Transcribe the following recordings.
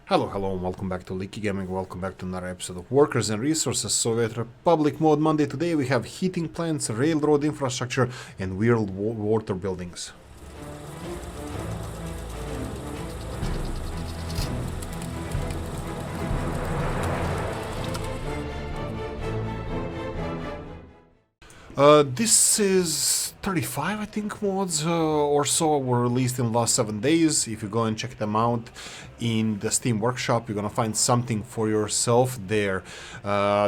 Hello, and welcome back to Oolykee Gaming. Welcome back to another episode of Workers and Resources Soviet Republic Mode Monday. Today we have heating plants, railroad infrastructure, and weird water buildings. This is 35, I think, mods or so were released in the last 7 days. If you go and check them out in the Steam workshop, you're gonna find something for yourself there.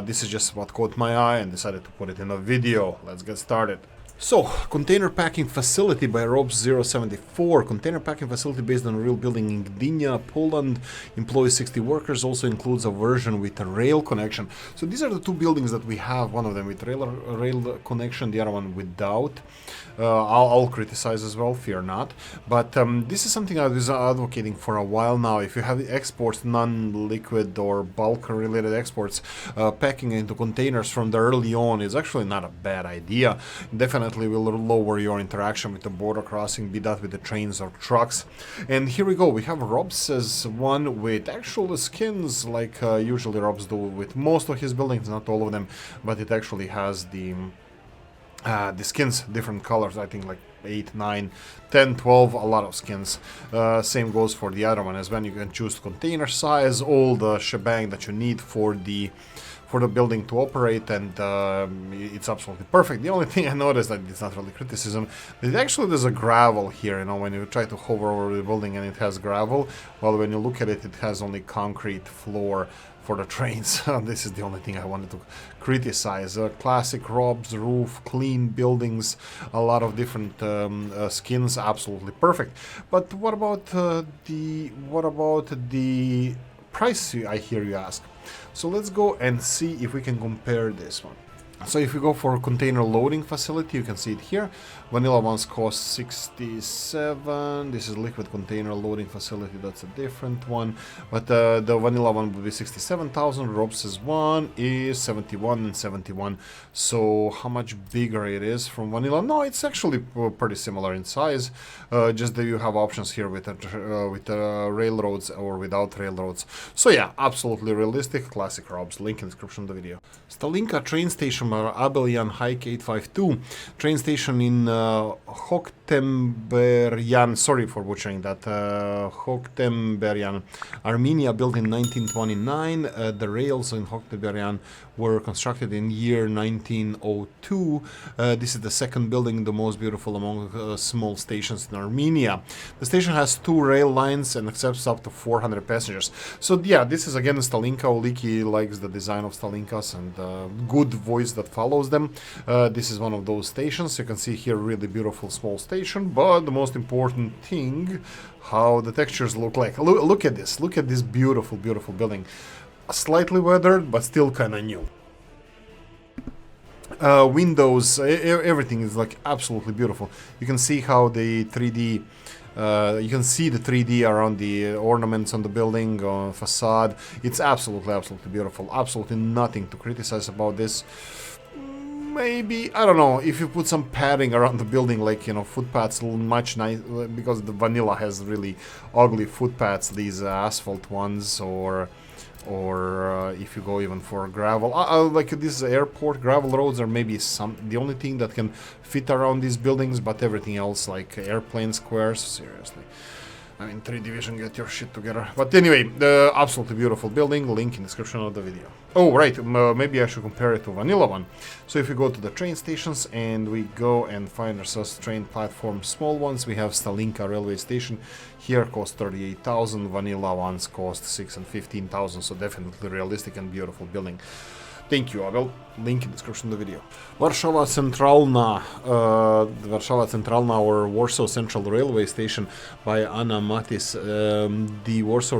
This is just what caught my eye and decided to put it in a video. Let's get started. So, container packing facility by Rob074. Container packing facility based on a real building in Gdynia, Poland. Employs 60 workers. Also includes a version with a rail connection. So these are the two buildings that we have. One of them with rail connection, the other one without. I'll criticize as well, fear not. But this is something I was advocating for a while now. If you have exports, non-liquid or bulk-related exports, packing into containers from the early on is actually not a bad idea. Definitely will lower your interaction with the border crossing, be that with the trains or trucks. And here we go, we have Rob's as one with actual skins, like usually Rob's do with most of his buildings, not all of them, but it actually has the skins, different colors, I think like 8, 9, 10, 12, a lot of skins. Same goes for the other one as well. You can choose container size, all the shebang that you need for the building to operate, and it's absolutely perfect. The only thing I noticed, that it's not really criticism, that actually there's a gravel here, you know, when you try to hover over the building and it has gravel, well, when you look at it, it has only concrete floor for the trains. This is the only thing I wanted to criticize. Classic Rob's roof, clean buildings, a lot of different skins, absolutely perfect. But what about the price, I hear you ask? So let's go and see if we can compare this one. So if you go for container loading facility, you can see it here. Vanilla ones cost 67. This is liquid container loading facility, that's a different one. But the vanilla one would be 67,000. Rob's one is 71 and 71. So how much bigger it is from vanilla? No, it's actually pretty similar in size. Just that you have options here with railroads or without railroads. So yeah, absolutely realistic, classic Rob's. Link in the description of the video. Stalinka train station, Abelyan Hike 852. Train station in Hokhtemberyan, sorry for butchering that, Hokhtemberyan, Armenia, built in 1929. The rails in Hokhtemberyan were constructed in year 1902. This is the second building, the most beautiful among small stations in Armenia. The station has 2 rail lines and accepts up to 400 passengers. So yeah, this is again Stalinka. Oolykee likes the design of Stalinkas and good voice that follows them. This is one of those stations. You can see here really beautiful small station, but the most important thing, how the textures look like. Look at this beautiful building. Slightly weathered, but still kind of new. Windows, everything is like absolutely beautiful. You can see how the 3D, you can see the 3D around the ornaments on the building, facade. It's absolutely beautiful. Absolutely nothing to criticize about this. Maybe, I don't know, if you put some padding around the building, like, you know, footpaths, much nice, because the vanilla has really ugly footpaths, these asphalt ones, or if you go even for gravel, like this airport, gravel roads are maybe the only thing that can fit around these buildings, but everything else, like airplane squares, seriously. I mean, 3 Division, get your shit together. But anyway, the absolutely beautiful building, link in the description of the video. Oh, right, maybe I should compare it to vanilla one. So if we go to the train stations and we go and find ourselves train platform, small ones, we have Stalinka railway station. Here cost 38,000, vanilla ones cost 6 and 15,000, so definitely realistic and beautiful building. Thank you, Abel. Link in the description of the video. Warszawa Centralna, or Warsaw Central Railway Station by Anna Matis. The Warsaw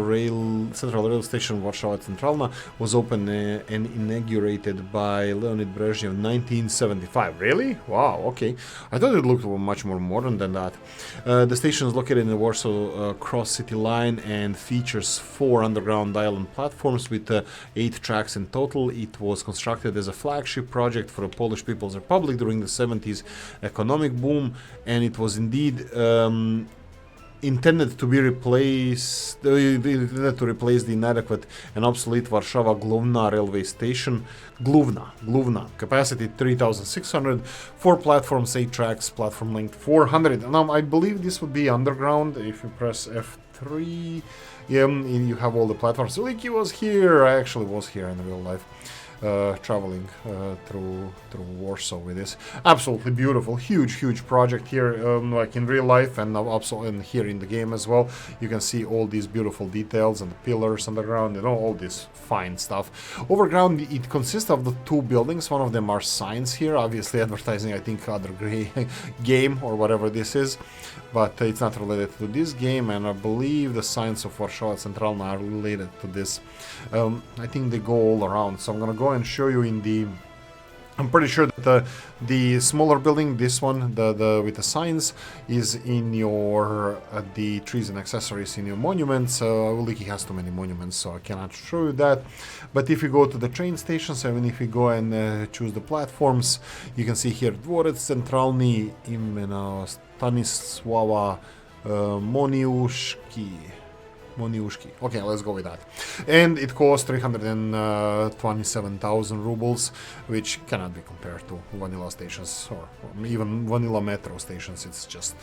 Central Railway Station, Warszawa Centralna, was opened and inaugurated by Leonid Brezhnev in 1975. Really? Wow, okay. I thought it looked much more modern than that. The station is located in the Warsaw Cross-City Line and features 4 underground island platforms with 8 tracks in total. It was constructed as a flagship project for the Polish People's Republic during the 70s economic boom, and it was indeed intended to be replaced, intended to replace the inadequate and obsolete Warsaw Gluvna railway station. Gluvna, capacity 3,600, 4 platforms, 8 tracks, platform length 400. Now, I believe this would be underground. If you press F3, yeah, you have all the platforms. Oolykee was here. I actually was here in real life. Traveling through Warsaw with this. Absolutely beautiful, huge project here, like in real life and also in here in the game as well. You can see all these beautiful details and the pillars underground, you know, all this fine stuff. Overground, it consists of the 2 buildings. One of them are signs here, obviously advertising, I think, other game or whatever this is, but it's not related to this game, and I believe the signs of Warsaw Centralna are related to this. I think they go all around, so I'm gonna go and show you in the... I'm pretty sure that the smaller building, this one, the with the signs, is in your the trees and accessories in your monuments. Oolykee has too many monuments, so I cannot show you that. But if you go to the train stations, and if you go and choose the platforms, you can see here Dvorec Centralny imena Stanisława Moniuszki. Okay, let's go with that. And it costs 327,000 rubles, which cannot be compared to vanilla stations or even vanilla metro stations. It's just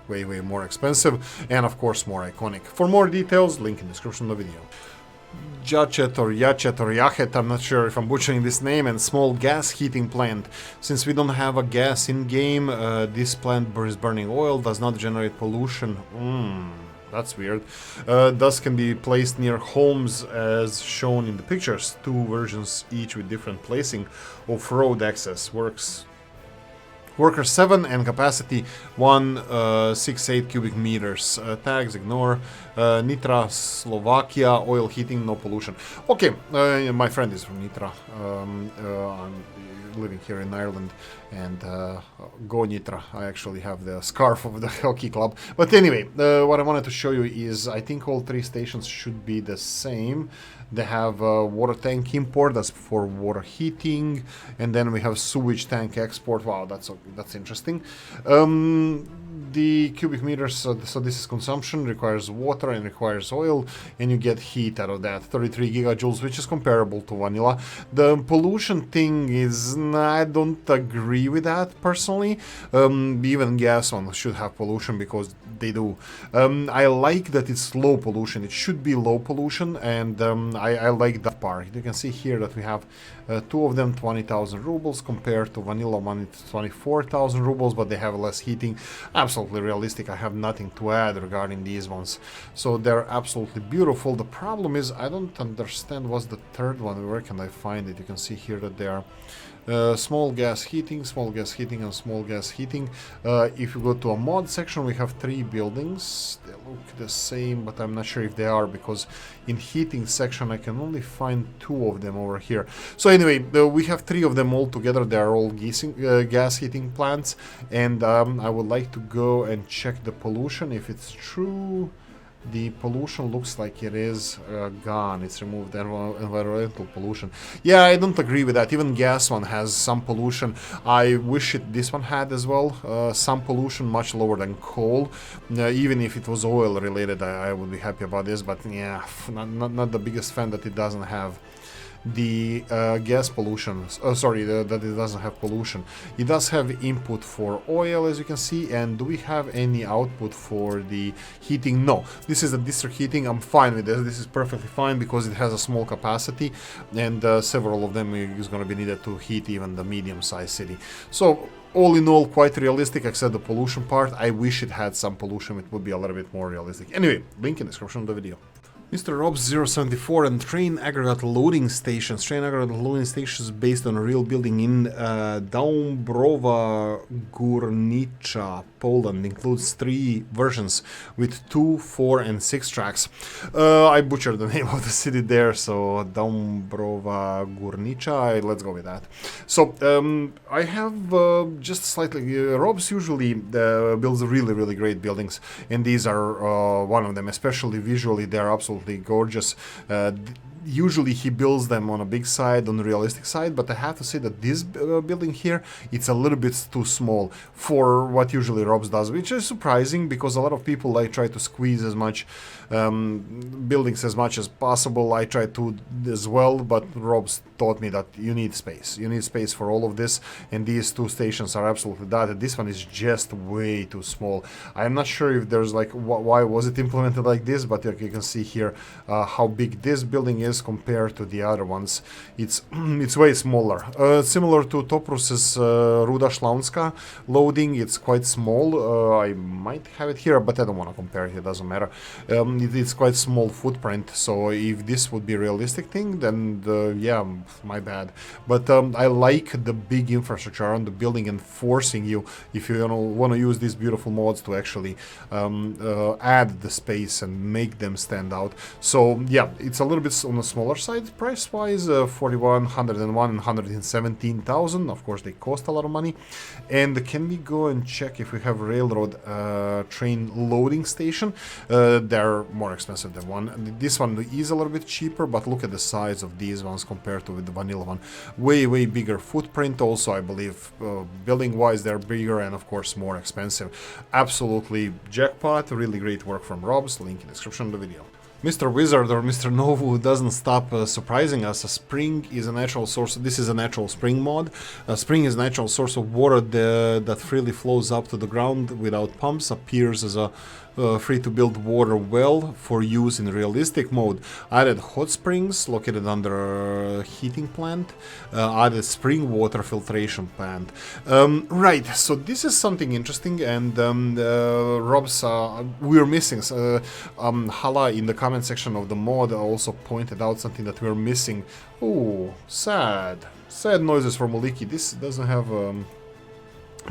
way more expensive and of course more iconic. For more details, link in the description of the video. Jachet or Yachet, I'm not sure if I'm butchering this name, and small gas heating plant. Since we don't have a gas in game, this plant is burning oil, does not generate pollution. That's weird. Thus can be placed near homes as shown in the pictures. 2 versions each with different placing of road access. Worker 7 and capacity 168 cubic meters. Tags ignore. Nitra, Slovakia, oil heating, no pollution. Okay, my friend is from Nitra. I'm living here in Ireland, and go Nitra. I actually have the scarf of the hockey club. But anyway, what I wanted to show you is I think all 3 stations should be the same. They have water tank import, that's for water heating, and then we have sewage tank export. Wow, that's interesting. The cubic meters, so this is consumption, requires water and requires oil, and you get heat out of that, 33 gigajoules, which is comparable to vanilla. The pollution thing is, I don't agree with that personally. Even gas one should have pollution because they do. I like that it's low pollution. It should be low pollution, and I like that part. You can see here that we have 2 of them 20,000 rubles compared to vanilla one, it's 24,000 rubles, but they have less heating. Absolutely realistic. I have nothing to add regarding these ones. So they're absolutely beautiful. The problem is I don't understand what's the third one. Where can I find it? You can see here that they are small gas heating, and small gas heating. If you go to a mod section, we have 3 buildings. They look the same, but I'm not sure if they are, because in heating section I can only find 2 of them over here. So anyway, we have 3 of them all together. They are all gas heating plants, and I would like to go and check the pollution. If it's true, the pollution looks like it is gone. It's removed, environmental pollution. Yeah, I don't agree with that. Even gas one has some pollution. I wish this one had as well. Some pollution, much lower than coal. Even if it was oil related, I would be happy about this. But yeah, not the biggest fan that it doesn't have the gas pollution, that it doesn't have pollution. It does have input for oil, as you can see, and do we have any output for the heating? No, this is the district heating. I'm fine with this. This is perfectly fine because it has a small capacity, and several of them is going to be needed to heat even the medium-sized city. So all in all, quite realistic, except the pollution part. I wish it had some pollution. It would be a little bit more realistic. Anyway, link in the description of the video. Mr. Rob's 074 and train aggregate loading stations. Train aggregate loading stations based on a real building in Dąbrowa Górnicza, Poland. Includes 3 versions with 2, 4 and 6 tracks. I butchered the name of the city there, so Dąbrowa Górnicza, let's go with that. So I have just slightly, Rob's usually builds really great buildings, and these are one of them, especially visually. They're absolutely absolutely gorgeous. Usually he builds them on a big side, on the realistic side, but I have to say that this building here, it's a little bit too small for what usually Robs does, which is surprising because a lot of people like try to squeeze as much buildings as much as possible. I try to as well, but Robs taught me that you need space. You need space for all of this, and these two stations are absolutely that. This one is just way too small. I'm not sure if there's like why was it implemented like this, but like you can see here how big this building is compared to the other ones. It's way smaller. Similar to Toprus's Ruda Šlaunska loading, it's quite small. I might have it here, but I don't want to compare it. It doesn't matter. It's quite small footprint. So if this would be a realistic thing, then yeah, my bad. But I like the big infrastructure around the building and forcing you, if you want to use these beautiful mods, to actually add the space and make them stand out. So yeah, it's a little bit on the smaller side price-wise, 41,101 and 117,000. Of course, they cost a lot of money. And can we go and check if we have railroad train loading station? They're more expensive than one. This one is a little bit cheaper, but look at the size of these ones compared to the vanilla one. Way bigger footprint. Also, I believe building-wise they're bigger and of course more expensive. Absolutely jackpot. Really great work from Robs. Link in the description of the video. Mr. Wizard or Mr. Novu doesn't stop surprising us. A spring is a natural source. This is a natural spring mod. A spring is a natural source of water that freely flows up to the ground without pumps. Appears as a free-to-build water well for use in realistic mode. Added hot springs located under heating plant. Added spring water filtration plant. Right, so this is something interesting, and Robs, we're missing. Hala in the comment section of the mod also pointed out something that we're missing. Oh, sad. Sad noises from Oolykee. This doesn't have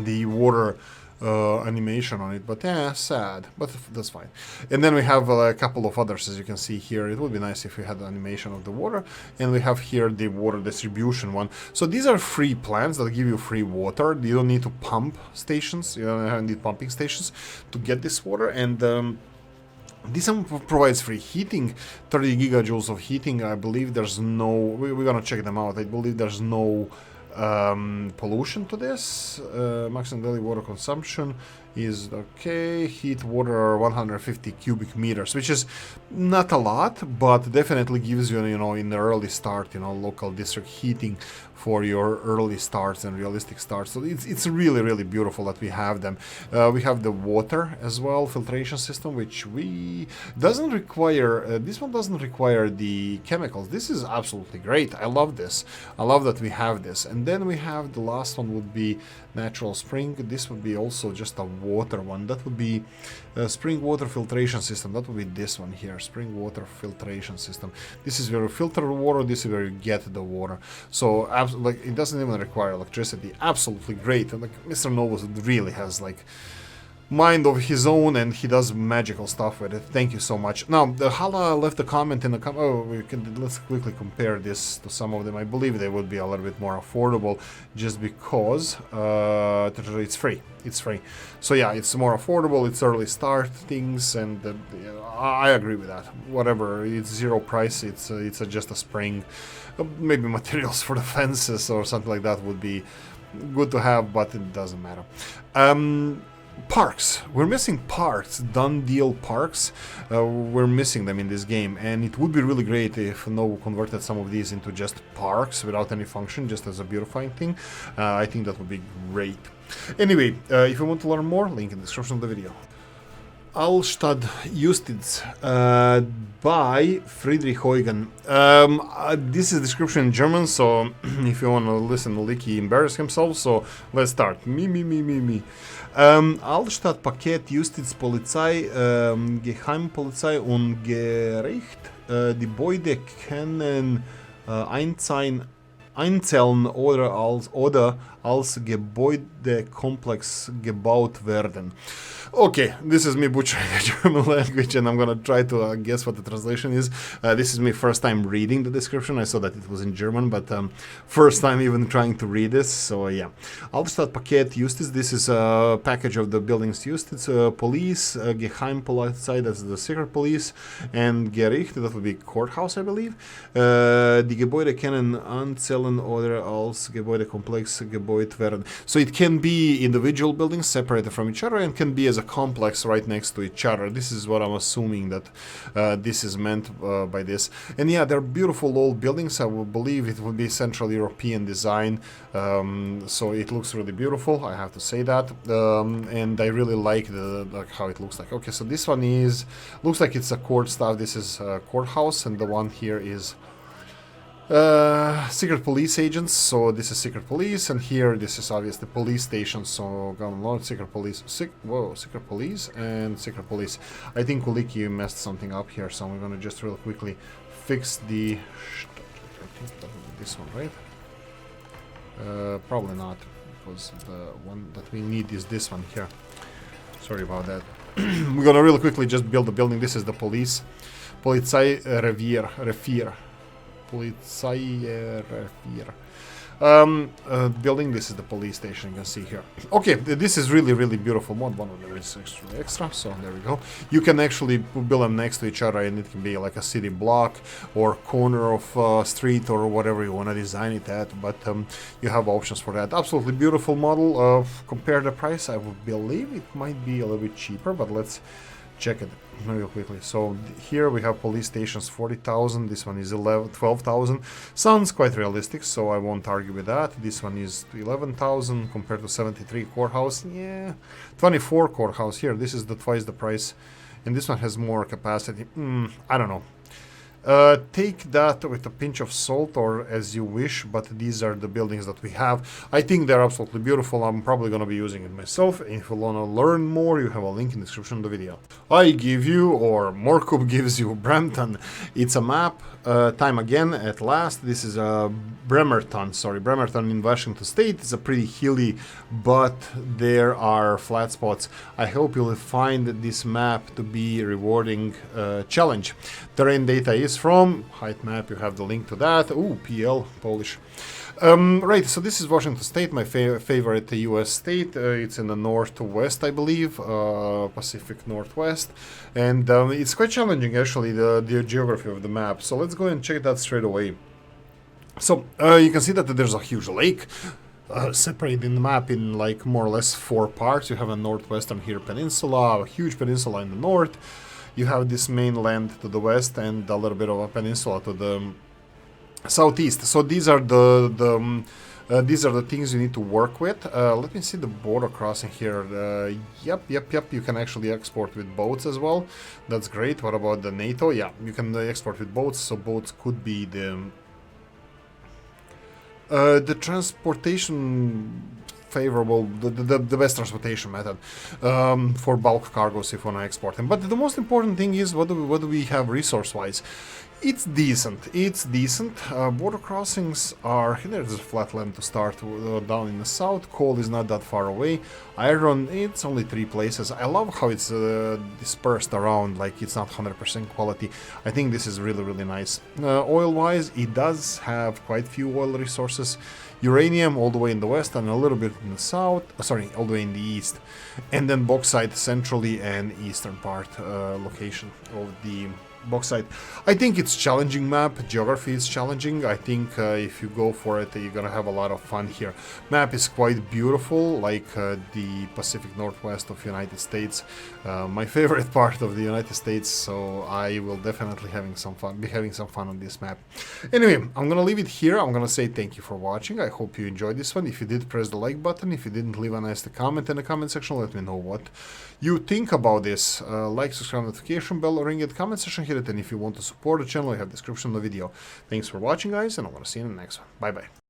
the water animation on it, but yeah, sad, but that's fine. And then we have a couple of others, as you can see here. It would be nice if we had the animation of the water, and we have here the water distribution one. So these are free plants that give you free water. You don't need to pump stations, you don't need pumping stations to get this water. And this one provides free heating, 30 gigajoules of heating. I believe there's no, we're gonna check them out. I believe there's no pollution to this. Maximum daily water consumption is okay. Heat water 150 cubic meters, which is not a lot, but definitely gives you, you know, in the early start, you know, local district heating for your early starts and realistic starts. So it's really beautiful that we have them. We have the water as well, filtration system, which doesn't require, this one doesn't require the chemicals. This is absolutely great. I love this. I love that we have this. And then we have the last one would be natural spring. This would be also just a water one. That would be a spring water filtration system. That would be this one here, spring water filtration system. This is where you filter water. This is where you get the water. So like, it doesn't even require electricity. Absolutely great. And like Mr. Novus really has like mind of his own, and he does magical stuff with it. Thank you so much. Now, Hala left a comment in the let's quickly compare this to some of them. I believe they would be a little bit more affordable just because it's free. It's free. So yeah, it's more affordable. It's early start things, and I agree with that. Whatever, it's zero price. It's just a spring. Maybe materials for the fences or something like that would be good to have, but it doesn't matter. Parks. We're missing parks. Done deal parks. We're missing them in this game, and it would be really great if Novo converted some of these into just parks without any function, just as a beautifying thing. I think that would be great. Anyway, if you want to learn more, link in the description of the video. Altstadt Justiz by Friedrich Eugen. This is description in German, so if you want to listen, Oolykee embarrass himself, so let's start. Me. Altstadt Paket Justizpolizei, Geheimpolizei und Gericht. Die Beide können einziehen Einzeln oder als Gebäudekomplex gebaut werden. Okay, this is me butchering the German language, and I'm gonna try to guess what the translation is. This is me first time reading the description. I saw that it was in German, but first time even trying to read this. So yeah, Altstadt Justiz. This is a package of the buildings used. It's police, Geheimpolizei, that's the secret police, and Gericht, that would be courthouse, I believe. Die Gebäude können anzählen oder als Gebäudekomplex gebaut werden. So it can be individual buildings separated from each other and can be as a complex right next to each other. This is what I'm assuming that this is meant by this. And yeah, they're beautiful old buildings. I would believe it would be Central European design. So it looks really beautiful, I have to say that. And I really like how it looks like. Okay, so this one looks like it's a court stuff. This is a courthouse, and the one here is secret police agents. So this is secret police, and here this is obviously police station. So secret police, secret police and secret police. I think Oolykee messed something up here, so we're gonna just real quickly fix the. I think that would be this one, right? Probably not, because the one that we need is this one here. Sorry about that. We're gonna really quickly just build the building. This is the police. Polizei Revier. Polizei Revier. Building. This is the police station, you can see here. Okay, this is really beautiful mod. One of them is extra, so there we go. You can actually build them next to each other, and it can be like a city block or corner of street or whatever you want to design it at, but you have options for that. Absolutely beautiful model. Compare the price, I would believe it might be a little bit cheaper, but let's check it real quickly. So here we have police stations 40,000. This one is 12,000. Sounds quite realistic, so I won't argue with that. This one is 11,000 compared to 73 courthouse. Yeah, 24 courthouse here. This is twice the price, and this one has more capacity. I don't know. Take that with a pinch of salt or as you wish, but these are the buildings that we have. I think they're absolutely beautiful. I'm probably going to be using it myself. If you want to learn more, you have a link in the description of the video. I give you, or Morkub gives you, Bremerton. It's a map. Time again, at last. This is Bremerton in Washington State. It's a pretty hilly, but there are flat spots. I hope you'll find this map to be rewarding challenge. Terrain data is from height map. You have the link to that. Ooh, PL, Polish. Right, so this is Washington State, my favorite US state. It's in the northwest, I believe, Pacific Northwest, and it's quite challenging actually, the geography of the map. So let's go and check that straight away. So you can see that there's a huge lake separating the map in like more or less 4 parts. You have a northwestern here peninsula, a huge peninsula in the north. You have this mainland to the west and a little bit of a peninsula to the southeast. So these are the things you need to work with. Let me see the border crossing here. Yep. You can actually export with boats as well. That's great. What about the NATO? Yeah, you can export with boats. So boats could be the transportation favorable, the best transportation method for bulk cargoes if you want to export them. But the most important thing is what do we have resource-wise? It's decent. Border crossings are, there's a flat land to start down in the south. Coal is not that far away. Iron, it's only 3 places. I love how it's dispersed around, like it's not 100% quality. I think this is really nice. Oil-wise, it does have quite few oil resources. Uranium all the way in the west and a little bit in the south, all the way in the east. And then bauxite centrally and eastern part location of the bauxite. I think it's challenging map. Geography is challenging. I think if you go for it, you're gonna have a lot of fun here. Map is quite beautiful, like the Pacific Northwest of United States. My favorite part of the United States, so I will definitely be having some fun on this map. Anyway, I'm gonna leave it here. I'm gonna say thank you for watching. I hope you enjoyed this one. If you did, press the like button. If you didn't, leave a nice comment in the comment section. Let me know what you think about this. Like, subscribe, notification bell, ring it, comment section, hit it, and if you want to support the channel, I have description of the video. Thanks for watching, guys, and I want to see you in the next one. Bye bye.